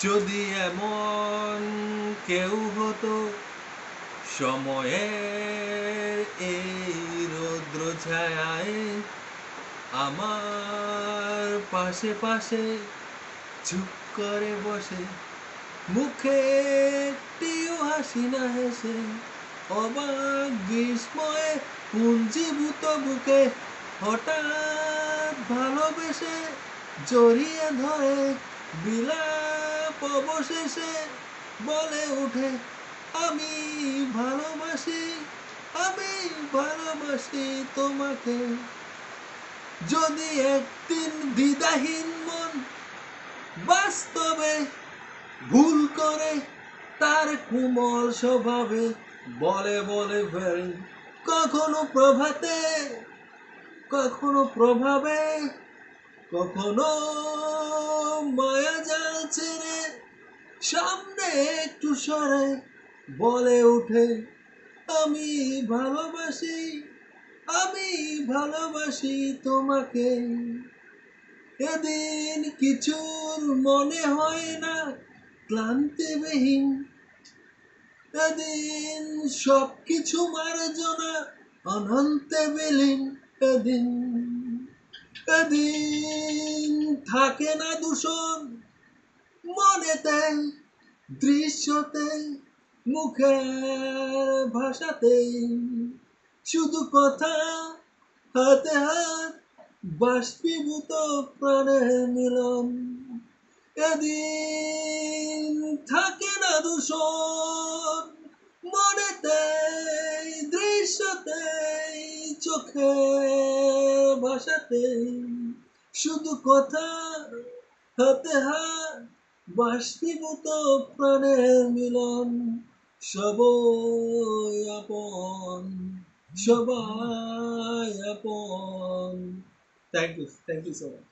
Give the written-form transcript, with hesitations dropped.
যদি এমন কেউ হতো সময়ের এই রৌদ্র ছায়ায় আমার পাশে পাশে চুপ করে বসে, মুখে একটিও হাসি না হেসে, অবাক বিস্ময়ে পুঞ্জীভূত বুকে হঠাৎ ভালোবেসে জড়িয়ে ধরে বিলাপ অবশেষে বলে ওঠে, আমি ভালোবাসি, আমি ভালোবাসি তোমাকে। যদি একদিন দ্বিধাহীন মন বাস্তবে ভুল করে তার কোমল স্বভাবে বলে বলে ফেলে, কখনো প্রভাতে, কখনো প্রভাবে, কখনো মায়া জাল ছেড়ে সামনে একটু সরে বলে ওঠে, আমি ভালোবাসি, আমি ভালোবাসি তোমাকে। এদিন কিছুর মনে হয় না ক্লান্তিবিহীন, এদিন সব কিছু মার্জনা অনন্তে বিলীন। এদিন, এদিন থাকে না দূষণ মনেতে, দৃশ্যতে, মুখের ভাষাতে, শুধু কথা, হাতে হাত, বাষ্পীভূত প্রাণের মিলন। এদিন থাকে না দূষণ মনেতে, দৃশ্যতে, চোখে ভাষাতে, শুধু কথা, হাতে হাত, বাষ্পীভূত প্রাণের মিলন। সবাই আপন, সবাই আপন। Thank you so much.